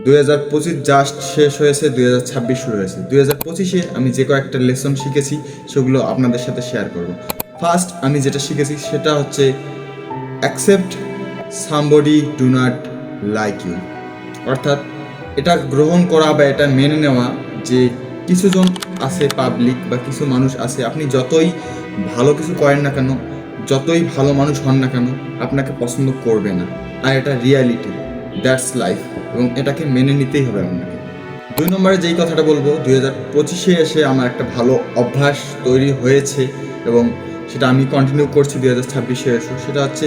2025 just শেষ হয়েছে, 2026 শুরু হয়েছে। 2025-এ আমি যে কয়েকটা লেসন শিখেছি সেগুলো আপনাদের সাথে শেয়ার করব। ফার্স্ট আমি যেটা শিখেছি সেটা হচ্ছে accept somebody do not like you. অর্থাৎ এটা গ্রহণ করা বা এটা মেনে নেওয়া যে কিছুজন আছে পাবলিক বা কিছু মানুষ আছে, আপনি যতই ভালো কিছু করেন না কেন, যতই ভালো মানুষ হন না কেন, আপনাকে পছন্দ করবে না। আর এটা রিয়ালিটি, দ্যাটস লাইফ, এবং এটাকে মেনে নিতেই হবে আপনাকে। 2 নম্বরে যেই কথাটা বলবো, 2025-এ এসে আমার একটা ভালো অভ্যাস তৈরি হয়েছে এবং সেটা আমি কন্টিনিউ করছি 2026-এ এসে। সেটা হচ্ছে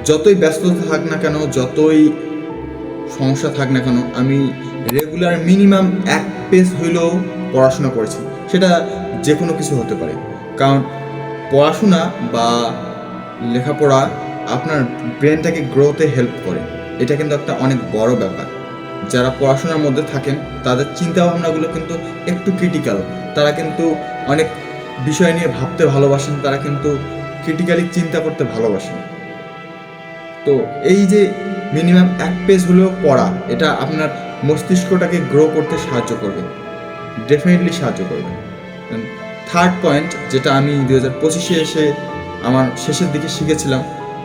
যতই ব্যস্ততা থাক না কেন, যতই সমস্যা থাক না কেন, আমি রেগুলার মিনিমাম 1 পেজ হইলেও পড়াশোনা করেছি। সেটা যে কোনো কিছু হতে পারে, কারণ পড়াশোনা বা লেখাপড়া আপনার ব্রেনটাকে গ্রোতে হেল্প করে। এটা কিন্তু একটা অনেক বড় ব্যাপার। যারা পড়াশোনার মধ্যে থাকেন তাদের চিন্তাভাবনাগুলো কিন্তু একটু ক্রিটিক্যাল। তারা কিন্তু অনেক বিষয় নিয়ে ভাবতে ভালোবাসেন, তারা কিন্তু ক্রিটিক্যালি চিন্তা করতে ভালোবাসেন। তো এই যে মিনিমাম 1 পেজ হলেও পড়া, এটা আপনার মস্তিষ্কটাকে গ্রো করতে সাহায্য করবে, ডেফিনেটলি সাহায্য করবে। থার্ড পয়েন্ট যেটা আমি 2025-এ এসে আমার শেষের দিকে শিখেছিলাম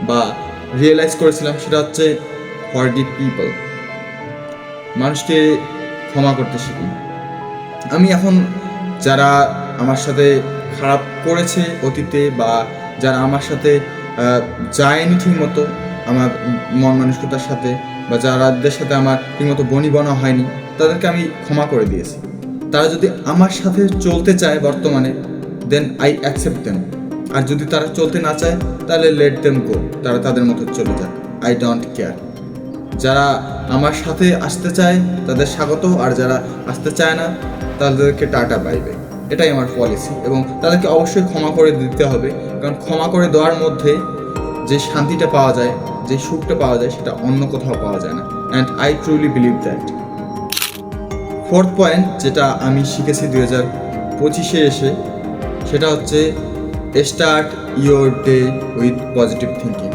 বা রিয়েলাইজ করেছিলাম, সেটা হচ্ছে ফরগিভ পিপল। মানুষকে ক্ষমা করতে শিখুন। আমি এখন যারা আমার সাথে খারাপ করেছে অতীতে বা যারা আমার সাথে যায়নি ঠিক মতো আমার মন মানসিকতার সাথে, বা যারাদের সাথে আমার ঠিকমতো বনিবনা হয়নি, তাদেরকে আমি ক্ষমা করে দিয়েছি। তারা যদি আমার সাথে চলতে চায় বর্তমানে, দেন আই অ্যাকসেপ্ট দেম। আর যদি তারা চলতে না চায় তাহলে লেট দেম গো, তারা তাদের মতো চলে যাক, আই ডোন্ট কেয়ার। যারা আমার সাথে আসতে চায় তাদের স্বাগত, আর যারা আসতে চায় না তাদেরকে টাটা বাইবে। এটাই আমার পলিসি, এবং তাদেরকে অবশ্যই ক্ষমা করে দিতে হবে, কারণ ক্ষমা করে দেওয়ার মধ্যে যে শান্তিটা পাওয়া যায়, যে সুখটা পাওয়া যায়, সেটা অন্য কোথাও পাওয়া যায় না। And I truly believe that. Fourth point যেটা আমি শিখেছি 2025-এ এসে, সেটা হচ্ছে start your day with positive thinking.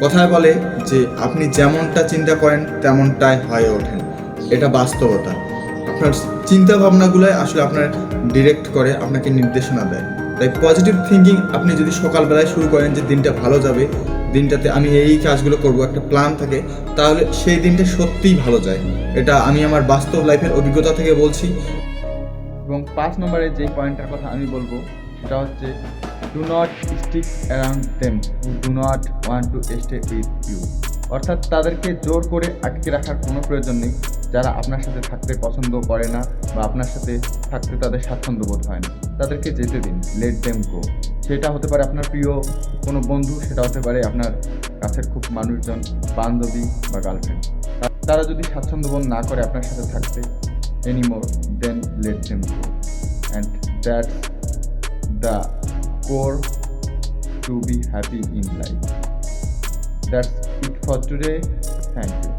কথায় বলে যে আপনি যেমনটা চিন্তা করেন তেমনটাই হয়ে ওঠেন। এটা বাস্তবতা। আপনার চিন্তা ভাবনাগুলোই আসলে আপনার ডিরেক্ট করে, আপনাকে নির্দেশনা দেয়। তাই পজিটিভ থিঙ্কিং আপনি যদি সকালবেলায় শুরু করেন যে দিনটা ভালো যাবে, দিনটাতে আমি এই কাজগুলো করব, একটা প্ল্যান থাকে, তাহলে সেই দিনটা সত্যিই ভালো যায়। এটা আমি আমার বাস্তব লাইফের অভিজ্ঞতা থেকে বলছি। এবং 5 নম্বরে যেই পয়েন্টটার কথা আমি বলবো সেটা হচ্ছে do not stick around them who do not want to stay with you. অর্থাৎ তাদেরকে জোর করে আটকে রাখার কোনো প্রয়োজন নেই যারা আপনার সাথে থাকতে পছন্দ করে না বা আপনার সাথে থাকতে তাদের স্বাচ্ছন্দ্য বোধ হয় না। তাদেরকে যেতে দিন, লেট দেম গো। সেটা হতে পারে আপনার প্রিয় কোনো বন্ধু, সেটা হতে পারে আপনার কাছের খুব মানুষজন, বান্ধবী বা গার্লফ্রেন্ড। তারা যদি স্বাচ্ছন্দ্য বোধ না করে আপনার সাথে থাকতে anymore, then let them go. And that's the core to be happy in life. That's it for today. Thank you.